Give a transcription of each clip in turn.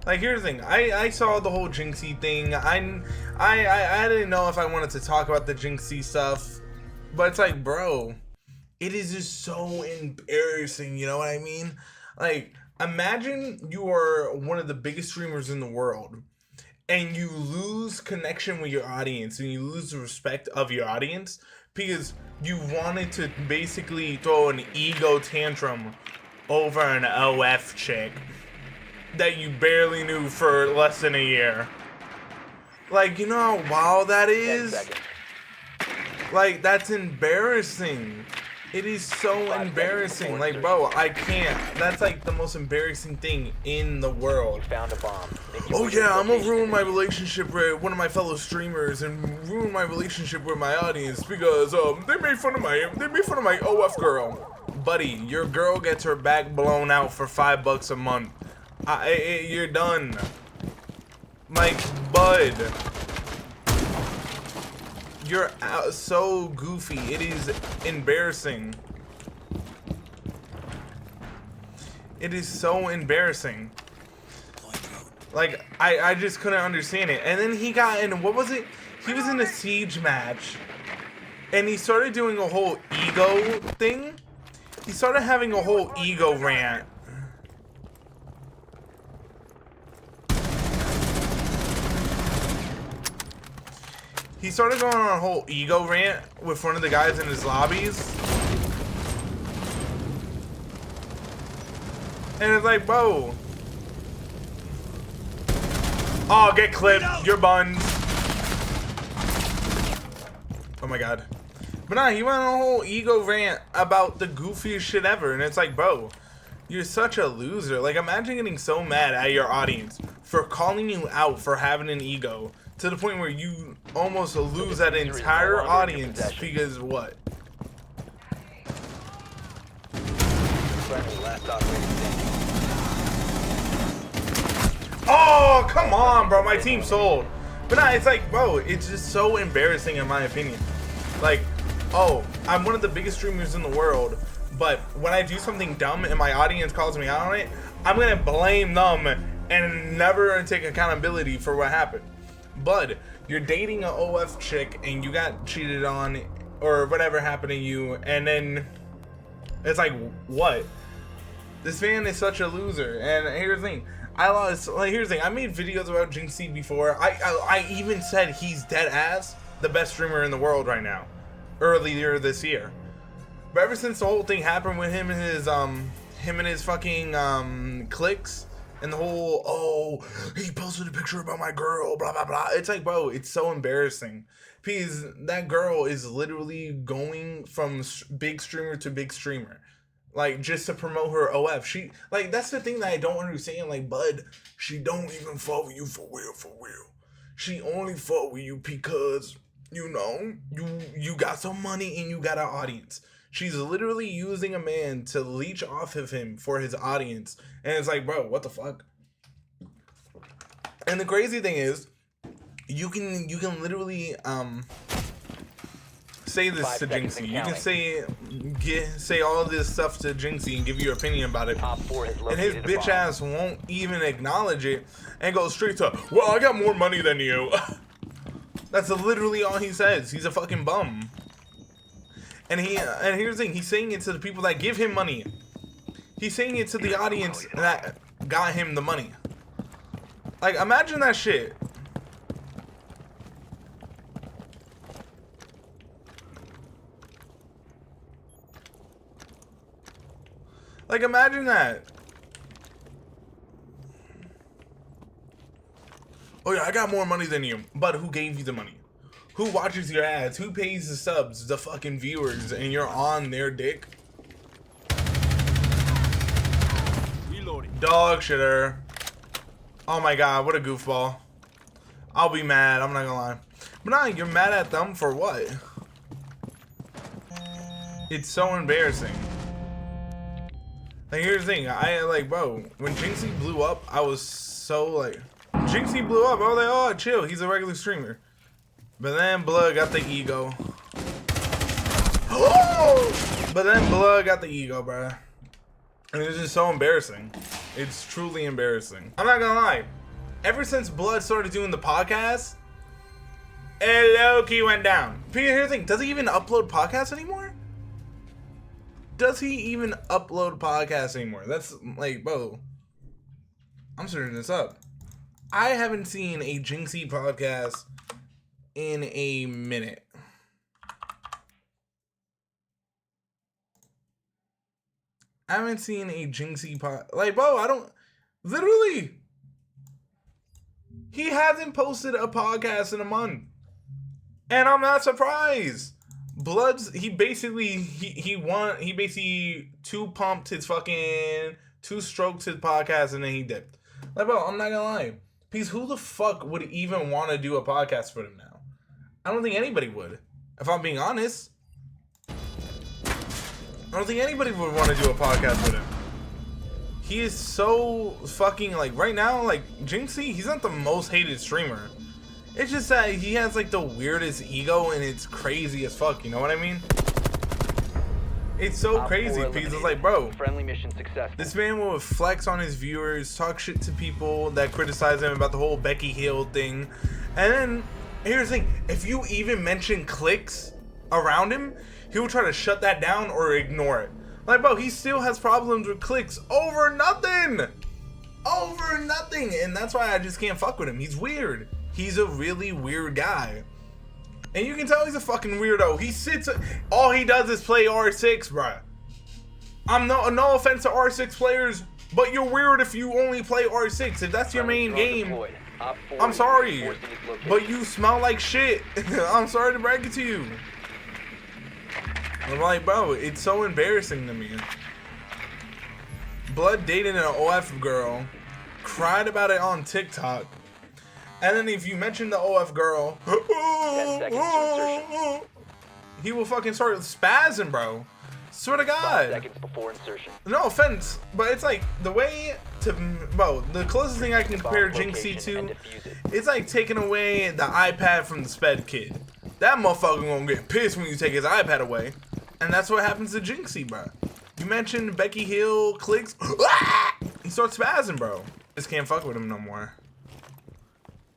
Like, here's the thing. I saw the whole JYNXZI thing. I didn't know if I wanted to talk about the JYNXZI stuff, but it's like, bro, it is just so embarrassing. You know what I mean? Like, imagine you are one of the biggest streamers in the world, and you lose connection with your audience, and you lose the respect of your audience because you wanted to basically throw an ego tantrum over an OF chick that you barely knew for less than a year. Like, you know how wild that is? Like, that's embarrassing. It is so embarrassing. Like, bro, I can't. That's like the most embarrassing thing in the world. Found a bomb. Oh yeah, I'm gonna ruin my relationship with one of my fellow streamers and ruin my relationship with my audience because they made fun of my OF girl. Buddy, your girl gets her back blown out for $5 a month. You're done. Like, bud, you're so goofy. It is embarrassing. It is so embarrassing. Like, I just couldn't understand it. And then he got in, what was it? He was in a siege match, and he started doing a whole ego thing. He started having a whole ego rant. He started going on a whole ego rant with one of the guys in his lobbies. And it's like, bro. Oh, get clipped. You're buns. Oh my god. But nah, he went on a whole ego rant about the goofiest shit ever. And it's like, bro, you're such a loser. Like, imagine getting so mad at your audience for calling you out for having an ego to the point where you almost lose that entire audience because what? Oh, come on, bro. My team sold. But nah, it's like, bro, it's just so embarrassing in my opinion. Like, oh, I'm one of the biggest streamers in the world, but when I do something dumb and my audience calls me out on it, I'm gonna blame them and never take accountability for what happened. Bud, you're dating an OF chick and you got cheated on or whatever happened to you, and then it's like, what? This man is such a loser. And here's the thing, here's the thing, I made videos about JYNXZI before. I even said he's dead ass the best streamer in the world right now, earlier this year. But ever since the whole thing happened with him and his fucking clicks, and the whole, oh, he posted a picture about my girl, blah, blah, blah. It's like, bro, it's so embarrassing. Because that girl is literally going from big streamer to big streamer. Like, just to promote her OF. She, like, that's the thing that I don't understand. Like, bud, she don't even fuck with you for real, for real. She only fuck with you because, you know, you got some money and you got an audience. She's literally using a man to leech off of him for his audience. And it's like, bro, what the fuck? And the crazy thing is, you can literally say this to JYNXZI. You can say all of this stuff to JYNXZI and give your opinion about it. And his bitch ass won't even acknowledge it and go straight to, well, I got more money than you. That's literally all he says. He's a fucking bum. And here's the thing, he's saying it to the people that give him money. He's saying it to the audience that got him the money. Like, imagine that shit. Like, imagine that. Oh yeah, I got more money than you. But who gave you the money? Who watches your ads? Who pays the subs, the fucking viewers, and you're on their dick? Reloading. Dog shitter. Oh my god, what a goofball. I'll be mad, I'm not gonna lie. But nah, you're mad at them for what? It's so embarrassing. Like, here's the thing, bro, when JYNXZI blew up, I was so like, JYNXZI blew up, I was like, oh, chill, he's a regular streamer. But then Blood got the ego. But then Blood got the ego, bruh. And it's just so embarrassing. It's truly embarrassing. I'm not gonna lie. Ever since Blood started doing the podcast, it low-key went down. Here's the thing. Does he even upload podcasts anymore? Does he even upload podcasts anymore? That's like, bro. I'm searching this up. I haven't seen a JYNXZI podcast in a minute. I haven't seen a JYNXZI like, bro, I don't, literally, he hasn't posted a podcast in a month. And I'm not surprised. Bloods, he basically two-pumped his fucking, two-stroked his podcast and then he dipped. Like, bro, I'm not gonna lie. Because who the fuck would even want to do a podcast for him now? I don't think anybody would. If I'm being honest. I don't think anybody would want to do a podcast with him. He is so fucking, like, right now, like, JYNXZI, he's not the most hated streamer. It's just that he has, like, the weirdest ego, and it's crazy as fuck, you know what I mean? It's so crazy, because it's like, bro, friendly mission successful. This man will flex on his viewers, talk shit to people that criticize him about the whole Becky Hill thing. And then, here's the thing, if you even mention clicks around him, he will try to shut that down or ignore it. Like, bro, he still has problems with clicks over nothing. Over nothing. And that's why I just can't fuck with him. He's weird. He's a really weird guy. And you can tell he's a fucking weirdo. He sits, all he does is play R6, bruh. I'm no offense to R6 players, but you're weird if you only play R6. If that's your main game, I'm sorry. But you smell like shit. I'm sorry to break it to you. I'm like, bro, it's so embarrassing to me. Blood dated an OF girl, cried about it on TikTok, and then if you mention the OF girl, 10 seconds to insertion. He will fucking start spazzing, bro. Swear to God. 5 seconds before insertion. No offense, but it's like the way to, bro, the closest thing I can compare JYNXZI to, it's like taking away the iPad from the sped kid. That motherfucker gonna get pissed when you take his iPad away. And that's what happens to JYNXZI, bro. You mentioned Becky Hill clicks. He starts spazzing, bro. Just can't fuck with him no more.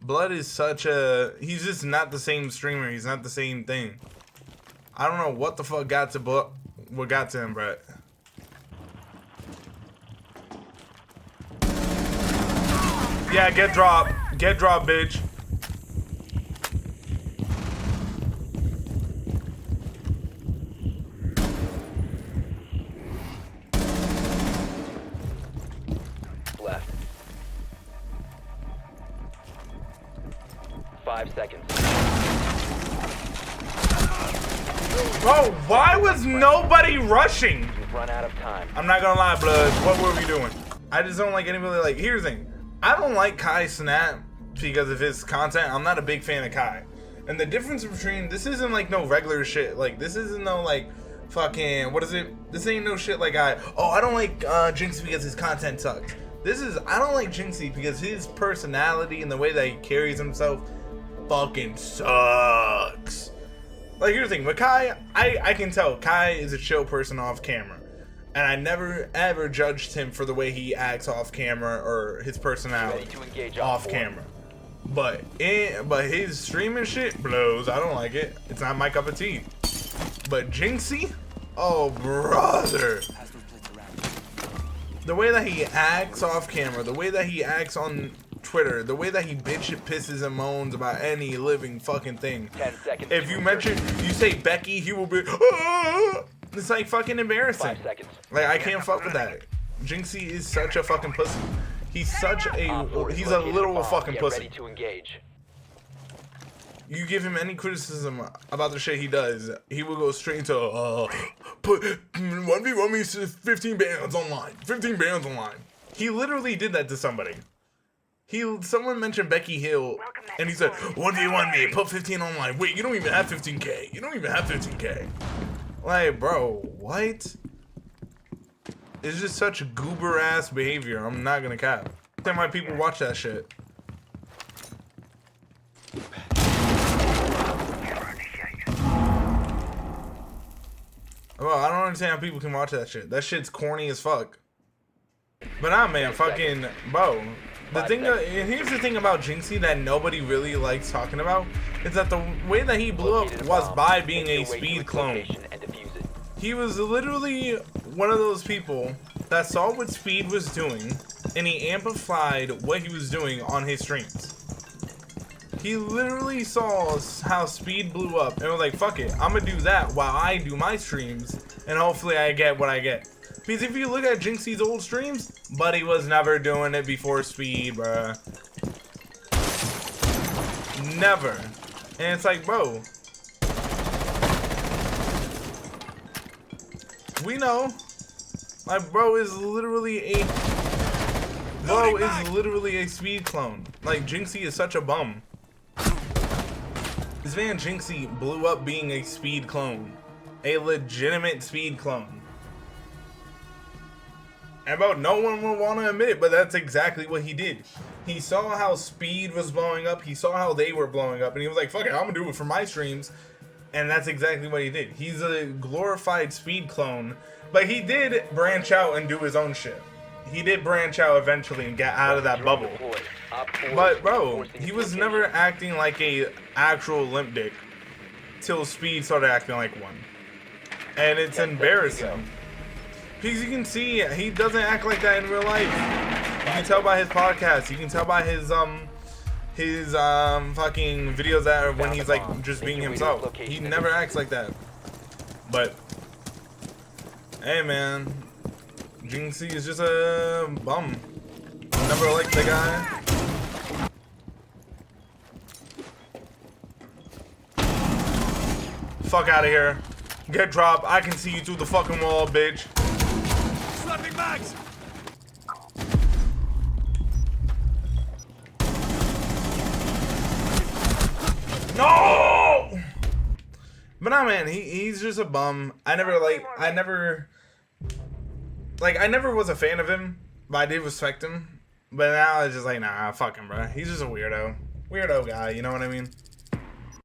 Blood is such a... He's just not the same streamer. He's not the same thing. I don't know what the fuck got to what got to him, bro. Yeah, get dropped. Get dropped, bitch. Left. 5 seconds. Bro, why was nobody rushing? You've run out of time. I'm not gonna lie, Blood. What were we doing? I just don't like anybody like... Here's the thing. I don't like Kai Snap because of his content. I'm not a big fan of Kai. And the difference between... This isn't like no regular shit. Like, this isn't no like... Fucking... What is it? This ain't no shit like I don't like JYNXZI because his content sucks. This is... I don't like JYNXZI because his personality and the way that he carries himself fucking sucks. Like, here's the thing, with Kai, I can tell Kai is a chill person off camera. And I never ever judged him for the way he acts off camera or his personality off camera. But his streaming shit blows. I don't like it. It's not my cup of tea. But JYNXZI, oh brother. The way that he acts off camera, the way that he acts on Twitter, the way that he bitch pisses and moans about any living fucking thing. 10 seconds. If you mention, you say Becky, he will be, ah! It's like fucking embarrassing. 5 seconds. Like, I can't fuck with that. JYNXZI is such a fucking pussy. He's such a, he's a literal fucking pussy. Ready to engage. You give him any criticism about the shit he does, he will go straight into, put 1v1 me 15 bans online. 15 bans online. He literally did that to somebody. Someone mentioned Becky Hill, and he said, 1v1 me, put 15 online. Wait, you don't even have 15K. You don't even have 15K. Like, bro, what? It's just such goober-ass behavior. I'm not gonna cap. I think why people watch that shit. Well, I don't understand how people can watch that shit. That shit's corny as fuck. But nah, man, 10 fucking, seconds. bro. The 5 thing, seconds. and here's the thing about JYNXZI that nobody really likes talking about, is that the way that he blew Located up a was bomb. by being Make a your way to speed its clone. location and defuse it. He was literally one of those people that saw what Speed was doing, and he amplified what he was doing on his streams. He literally saw how Speed blew up and was like, fuck it, I'm gonna do that while I do my streams, and hopefully I get what I get. Because if you look at JYNXZI's old streams, Buddy was never doing it before Speed, bruh. Never. And it's like, bro, we know. Like, bro is literally a Speed clone. Like, JYNXZI is such a bum. This man JYNXZI blew up being a Speed clone. A legitimate Speed clone. And bro, no one will want to admit it, but that's exactly what he did. He saw how Speed was blowing up, he saw how they were blowing up, and he was like, fuck it, I'm gonna do it for my streams. And that's exactly what he did. He's a glorified Speed clone, but he did branch out and do his own shit. He did branch out eventually and get out of that bubble. But bro, he was never acting like a actual limp dick till Speed started acting like one. And it's embarrassing. Because you can see he doesn't act like that in real life. You can tell by his podcast. You can tell by his fucking videos that are when he's like just being himself. He never acts like that. But hey man, JYNXZI is just a bum. Never liked the guy. Fuck out of here. Get dropped. I can see you through the fucking wall, bitch. Slapping bags. No! But nah, man, he's just a bum. I never was a fan of him, but I did respect him. But now it's just like, nah, fuck him, bro. He's just a weirdo. Weirdo guy, you know what I mean?